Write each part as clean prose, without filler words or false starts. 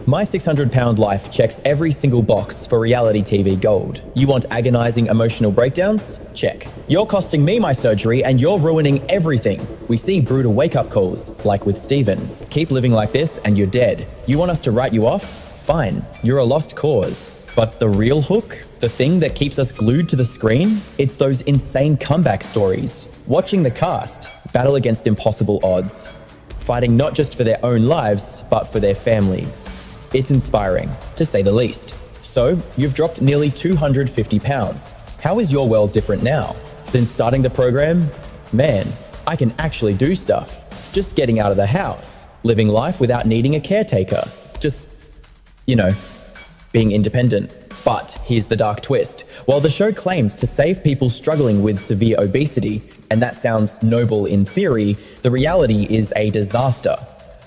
My 600-pound life checks every single box for reality TV gold. You want agonizing emotional breakdowns? Check. You're costing me my surgery and you're ruining everything. We see brutal wake-up calls, like with Steven. Keep living like this and you're dead. You want us to write you off? Fine. You're a lost cause. But the real hook? The thing that keeps us glued to the screen? It's those insane comeback stories. Watching the cast battle against impossible odds. Fighting not just for their own lives, but for their families. It's inspiring, to say the least. So, you've dropped nearly 250 pounds. How is your world different now? Since starting the program? Man, I can actually do stuff. Just getting out of the house. Living life without needing a caretaker. Just, being independent. But here's the dark twist. While the show claims to save people struggling with severe obesity, and that sounds noble in theory, the reality is a disaster.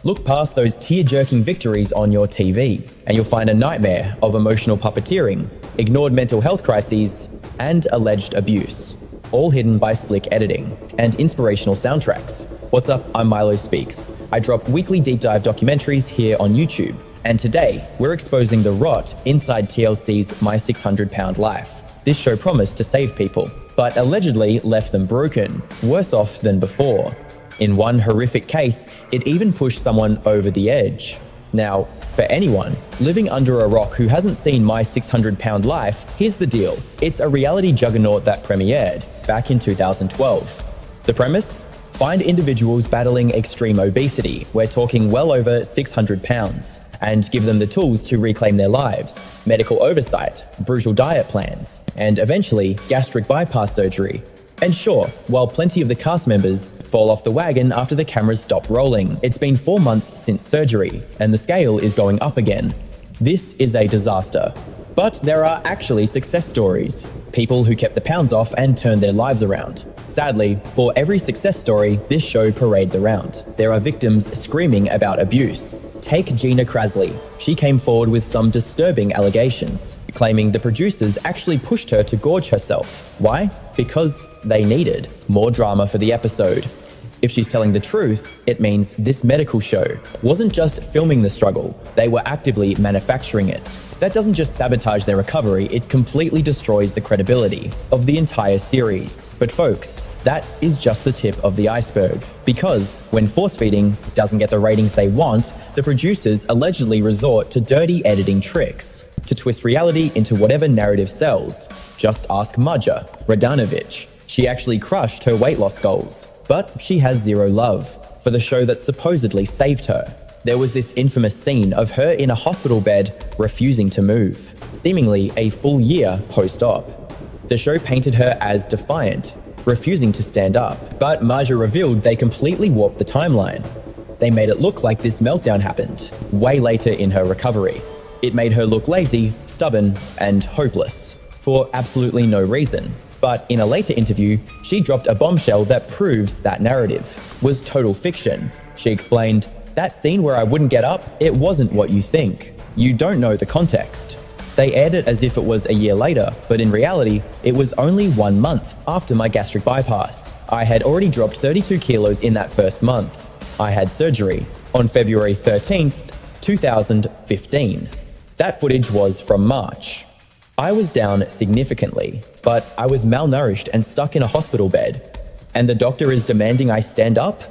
Look past those tear-jerking victories on your TV, and you'll find a nightmare of emotional puppeteering, ignored mental health crises, and alleged abuse, all hidden by slick editing and inspirational soundtracks. What's up? I'm Milo Speaks. I drop weekly deep dive documentaries here on YouTube, and today we're exposing the rot inside TLC's My 600-Pound Life. This show promised to save people, but allegedly left them broken, worse off than before. In one horrific case, it even pushed someone over the edge. Now, for anyone living under a rock who hasn't seen My 600-Pound Life, here's the deal. It's a reality juggernaut that premiered back in 2012. The premise? Find individuals battling extreme obesity, we're talking well over 600 pounds, and give them the tools to reclaim their lives, medical oversight, brutal diet plans, and eventually gastric bypass surgery. And sure, while plenty of the cast members fall off the wagon after the cameras stop rolling, it's been 4 months since surgery, and the scale is going up again. This is a disaster. But there are actually success stories. People who kept the pounds off and turned their lives around. Sadly, for every success story, this show parades around. There are victims screaming about abuse. Take Gina Krasley. She came forward with some disturbing allegations, claiming the producers actually pushed her to gorge herself. Why? Because they needed more drama for the episode. If she's telling the truth, it means this medical show wasn't just filming the struggle, they were actively manufacturing it. That doesn't just sabotage their recovery, it completely destroys the credibility of the entire series. But folks, that is just the tip of the iceberg. Because when force-feeding doesn't get the ratings they want, the producers allegedly resort to dirty editing tricks to twist reality into whatever narrative sells. Just ask Maja, Radanovic. She actually crushed her weight loss goals, but she has zero love for the show that supposedly saved her. There was this infamous scene of her in a hospital bed refusing to move, seemingly a full year post-op. The show painted her as defiant, refusing to stand up, but Maja revealed they completely warped the timeline. They made it look like this meltdown happened way later in her recovery. It made her look lazy, stubborn, and hopeless, for absolutely no reason. But in a later interview, she dropped a bombshell that proves that narrative was total fiction. She explained, "That scene where I wouldn't get up, it wasn't what you think. You don't know the context." They aired it as if it was a year later, but in reality, it was only 1 month after my gastric bypass. I had already dropped 32 kilos in that first month. I had surgery on February 13th, 2015. That footage was from March. I was down significantly, but I was malnourished and stuck in a hospital bed. And the doctor is demanding I stand up?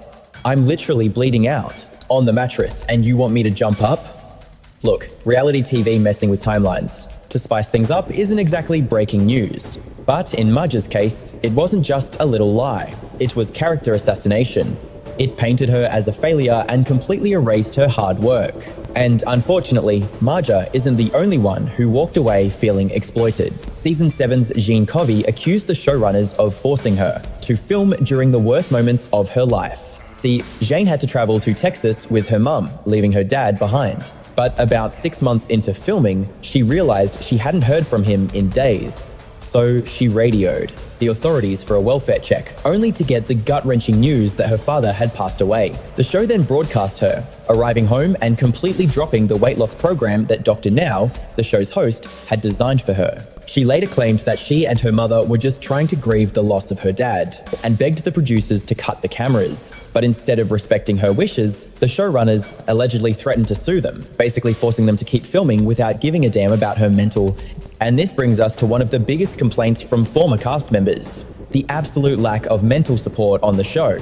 I'm literally bleeding out on the mattress, and you want me to jump up? Look, reality TV messing with timelines to spice things up isn't exactly breaking news. But in Maja's case, it wasn't just a little lie. It was character assassination. It painted her as a failure and completely erased her hard work. And unfortunately, Maja isn't the only one who walked away feeling exploited. Season 7's Gina accused the showrunners of forcing her to film during the worst moments of her life. See, Jane had to travel to Texas with her mum, leaving her dad behind. But about 6 months into filming, she realized she hadn't heard from him in days. So she radioed the authorities for a welfare check, only to get the gut-wrenching news that her father had passed away. The show then broadcast her, arriving home and completely dropping the weight loss program that Dr. Now, the show's host, had designed for her. She later claimed that she and her mother were just trying to grieve the loss of her dad, and begged the producers to cut the cameras. But instead of respecting her wishes, the showrunners allegedly threatened to sue them, basically forcing them to keep filming without giving a damn about her mental. And this brings us to one of the biggest complaints from former cast members: the absolute lack of mental support on the show.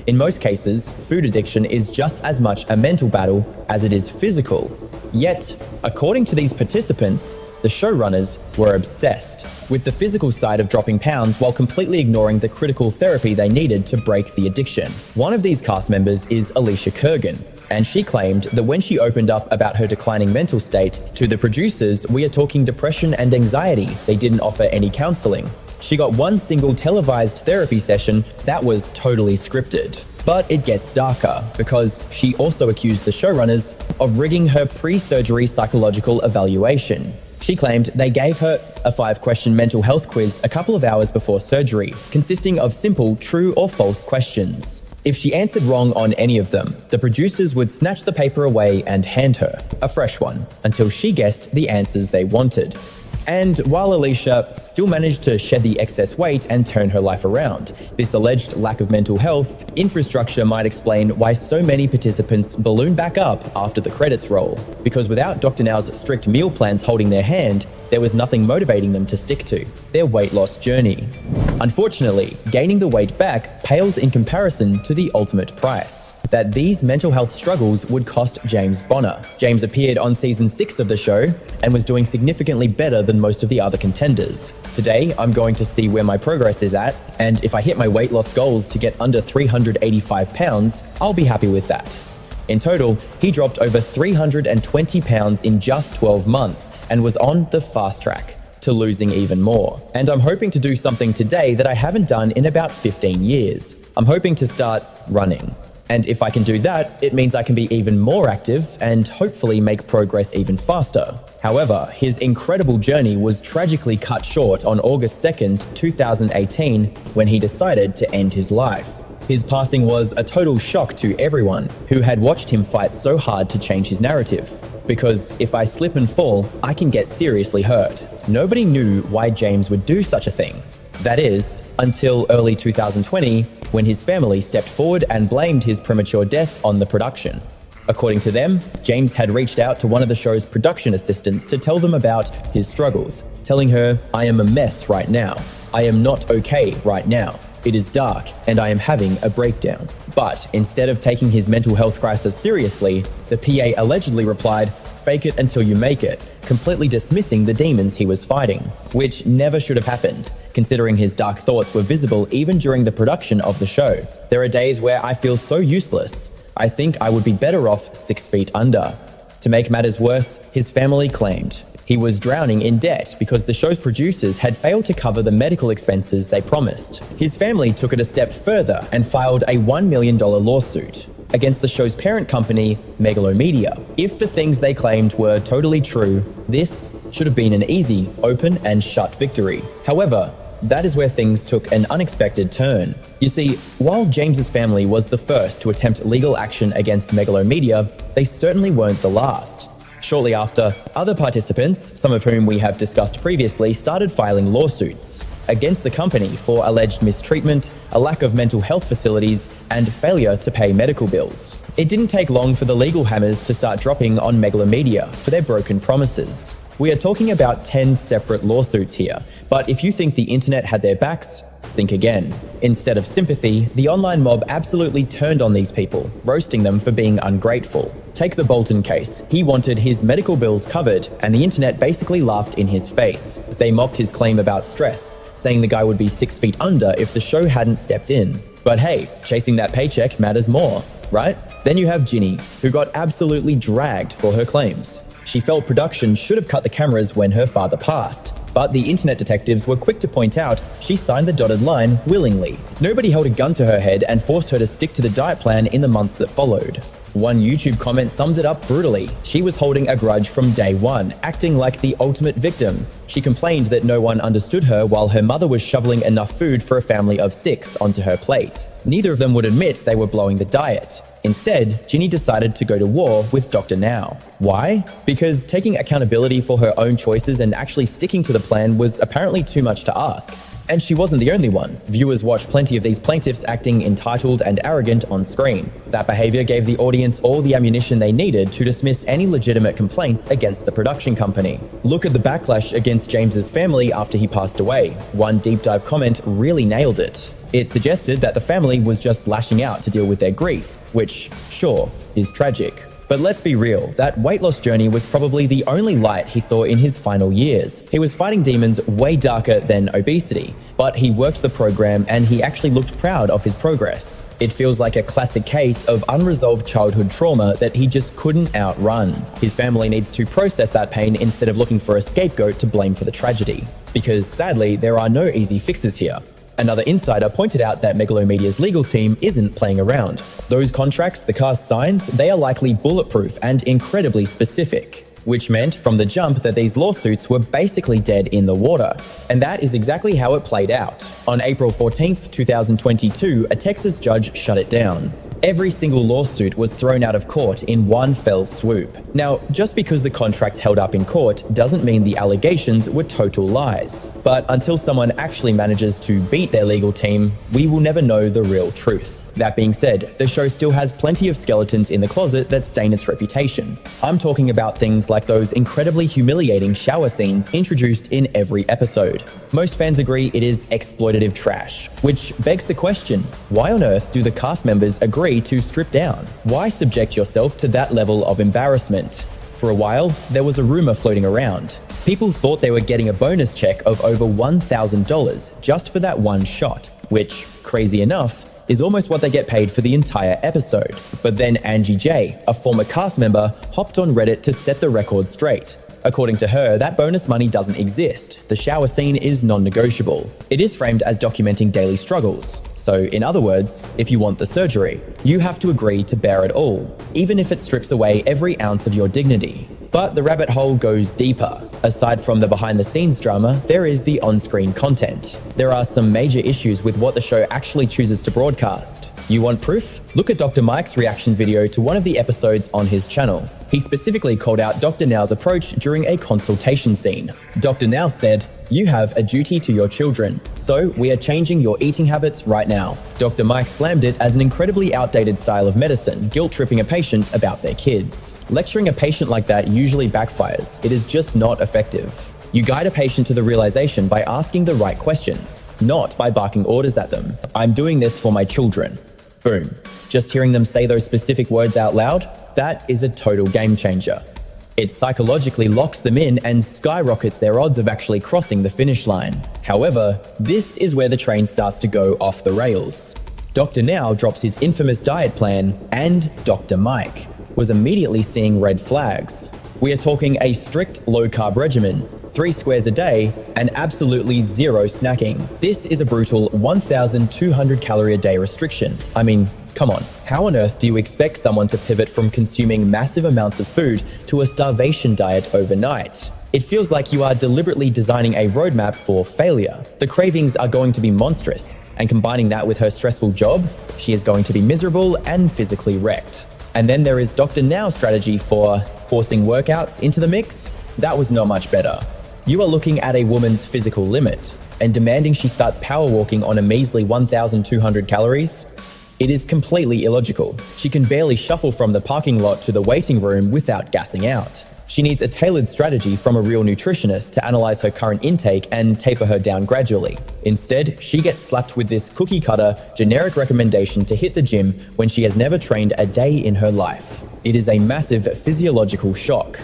In most cases, food addiction is just as much a mental battle as it is physical. Yet, according to these participants, the showrunners were obsessed with the physical side of dropping pounds while completely ignoring the critical therapy they needed to break the addiction. One of these cast members is Alicia Kurgan, and she claimed that when she opened up about her declining mental state to the producers, we are talking depression and anxiety, they didn't offer any counseling. She got one single televised therapy session that was totally scripted. But it gets darker, because she also accused the showrunners of rigging her pre-surgery psychological evaluation. She claimed they gave her a 5-question mental health quiz a couple of hours before surgery, consisting of simple true or false questions. If she answered wrong on any of them, the producers would snatch the paper away and hand her a fresh one, until she guessed the answers they wanted. And while Alicia still managed to shed the excess weight and turn her life around, this alleged lack of mental health infrastructure might explain why so many participants balloon back up after the credits roll. Because without Dr. Now's strict meal plans holding their hand, there was nothing motivating them to stick to their weight loss journey. Unfortunately, gaining the weight back pales in comparison to the ultimate price that these mental health struggles would cost James Bonner. James appeared on season 6 of the show and was doing significantly better than most of the other contenders. Today, I'm going to see where my progress is at, and if I hit my weight loss goals to get under 385 pounds, I'll be happy with that. In total, he dropped over 320 pounds in just 12 months and was on the fast track to losing even more. And I'm hoping to do something today that I haven't done in about 15 years. I'm hoping to start running. And if I can do that, it means I can be even more active and hopefully make progress even faster. However, his incredible journey was tragically cut short on August 2nd, 2018, when he decided to end his life. His passing was a total shock to everyone who had watched him fight so hard to change his narrative. Because if I slip and fall, I can get seriously hurt. Nobody knew why James would do such a thing. That is, until early 2020, when his family stepped forward and blamed his premature death on the production. According to them, James had reached out to one of the show's production assistants to tell them about his struggles, telling her, "I am a mess right now. I am not okay right now. It is dark and I am having a breakdown." But instead of taking his mental health crisis seriously, the PA allegedly replied, "Fake it until you make it," completely dismissing the demons he was fighting, which never should have happened, considering his dark thoughts were visible even during the production of the show. "There are days where I feel so useless. I think I would be better off 6 feet under." To make matters worse, his family claimed he was drowning in debt because the show's producers had failed to cover the medical expenses they promised. His family took it a step further and filed a $1 million lawsuit against the show's parent company, Megalomedia. If the things they claimed were totally true, this should have been an easy, open and shut victory. However, that is where things took an unexpected turn. You see, while James's family was the first to attempt legal action against Megalomedia, they certainly weren't the last. Shortly after, other participants, some of whom we have discussed previously, started filing lawsuits against the company for alleged mistreatment, a lack of mental health facilities, and failure to pay medical bills. It didn't take long for the legal hammers to start dropping on Megalomedia for their broken promises. We are talking about 10 separate lawsuits here, but if you think the internet had their backs, think again. Instead of sympathy, the online mob absolutely turned on these people, roasting them for being ungrateful. Take the Bolton case. He wanted his medical bills covered, and the internet basically laughed in his face. They mocked his claim about stress, saying the guy would be 6 feet under if the show hadn't stepped in. But hey, chasing that paycheck matters more, right? Then you have Ginny, who got absolutely dragged for her claims. She felt production should have cut the cameras when her father passed, but the internet detectives were quick to point out she signed the dotted line willingly. Nobody held a gun to her head and forced her to stick to the diet plan in the months that followed. One YouTube comment summed it up brutally. She was holding a grudge from day one, acting like the ultimate victim. She complained that no one understood her while her mother was shoveling enough food for a family of 6 onto her plate. Neither of them would admit they were blowing the diet. Instead, Ginny decided to go to war with Dr. Now. Why? Because taking accountability for her own choices and actually sticking to the plan was apparently too much to ask. And she wasn't the only one. Viewers watched plenty of these plaintiffs acting entitled and arrogant on screen. That behavior gave the audience all the ammunition they needed to dismiss any legitimate complaints against the production company. Look at the backlash against James's family after he passed away. One deep dive comment really nailed it. It suggested that the family was just lashing out to deal with their grief, which, sure, is tragic. But let's be real, that weight loss journey was probably the only light he saw in his final years. He was fighting demons way darker than obesity, but he worked the program and he actually looked proud of his progress. It feels like a classic case of unresolved childhood trauma that he just couldn't outrun. His family needs to process that pain instead of looking for a scapegoat to blame for the tragedy. Because sadly, there are no easy fixes here. Another insider pointed out that Megalomedia's legal team isn't playing around. Those contracts the cast signs, they are likely bulletproof and incredibly specific, which meant from the jump that these lawsuits were basically dead in the water. And that is exactly how it played out. On April 14th, 2022, a Texas judge shut it down. Every single lawsuit was thrown out of court in one fell swoop. Now, just because the contract held up in court doesn't mean the allegations were total lies. But until someone actually manages to beat their legal team, we will never know the real truth. That being said, the show still has plenty of skeletons in the closet that stain its reputation. I'm talking about things like those incredibly humiliating shower scenes introduced in every episode. Most fans agree it is exploitative trash, which begs the question, why on earth do the cast members agree to strip down? Why subject yourself to that level of embarrassment? For a while, there was a rumor floating around. People thought they were getting a bonus check of over $1,000 just for that one shot, which, crazy enough, is almost what they get paid for the entire episode. But then Angie J, a former cast member, hopped on Reddit to set the record straight. According to her, that bonus money doesn't exist. The shower scene is non-negotiable. It is framed as documenting daily struggles. So, in other words, if you want the surgery, you have to agree to bear it all, even if it strips away every ounce of your dignity. But the rabbit hole goes deeper. Aside from the behind-the-scenes drama, there is the on-screen content. There are some major issues with what the show actually chooses to broadcast. You want proof? Look at Dr. Mike's reaction video to one of the episodes on his channel. He specifically called out Dr. Now's approach during a consultation scene. Dr. Now said, "You have a duty to your children, so we are changing your eating habits right now." Dr. Mike slammed it as an incredibly outdated style of medicine, guilt-tripping a patient about their kids. Lecturing a patient like that usually backfires. It is just not effective. You guide a patient to the realization by asking the right questions, not by barking orders at them. "I'm doing this for my children." Boom. Just hearing them say those specific words out loud, that is a total game changer. It psychologically locks them in and skyrockets their odds of actually crossing the finish line. However, this is where the train starts to go off the rails. Dr. Now drops his infamous diet plan, and Dr. Mike was immediately seeing red flags. We are talking a strict low-carb regimen, 3 squares a day, and absolutely zero snacking. This is a brutal 1,200 calorie a day restriction. I mean, come on, how on earth do you expect someone to pivot from consuming massive amounts of food to a starvation diet overnight? It feels like you are deliberately designing a roadmap for failure. The cravings are going to be monstrous, and combining that with her stressful job, she is going to be miserable and physically wrecked. And then there is Dr. Now's strategy for forcing workouts into the mix. That was not much better. You are looking at a woman's physical limit and demanding she starts power walking on a measly 1,200 calories. It is completely illogical. She can barely shuffle from the parking lot to the waiting room without gassing out. She needs a tailored strategy from a real nutritionist to analyze her current intake and taper her down gradually. Instead, she gets slapped with this cookie-cutter, generic recommendation to hit the gym when she has never trained a day in her life. It is a massive physiological shock.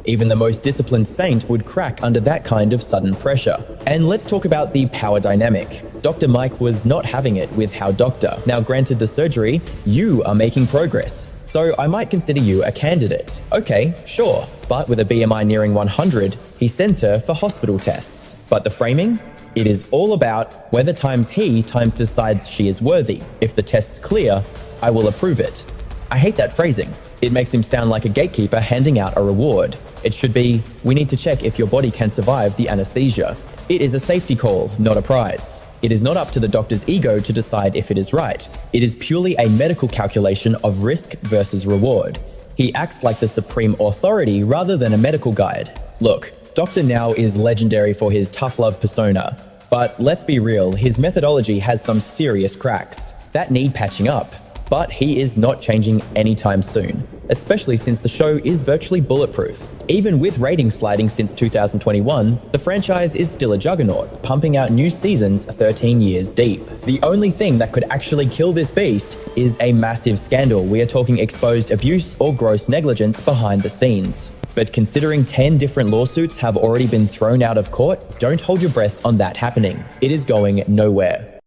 Even the most disciplined saint would crack under that kind of sudden pressure. And let's talk about the power dynamic. Dr. Mike was not having it with how Doctor. Now granted the surgery, you are making progress. So I might consider you a candidate. Okay, sure. But with a BMI nearing 100, he sends her for hospital tests. But the framing? It is all about whether times he times decides she is worthy. If the test's clear, I will approve it. I hate that phrasing. It makes him sound like a gatekeeper handing out a reward. It should be, we need to check if your body can survive the anesthesia. It is a safety call, not a prize. It is not up to the doctor's ego to decide if it is right. It is purely a medical calculation of risk versus reward. He acts like the supreme authority rather than a medical guide. Look, Dr. Now is legendary for his tough love persona, but let's be real, his methodology has some serious cracks that need patching up. But he is not changing anytime soon, especially since the show is virtually bulletproof. Even with ratings sliding since 2021, the franchise is still a juggernaut, pumping out new seasons 13 years deep. The only thing that could actually kill this beast is a massive scandal. We are talking exposed abuse or gross negligence behind the scenes. But considering 10 different lawsuits have already been thrown out of court, don't hold your breath on that happening. It is going nowhere.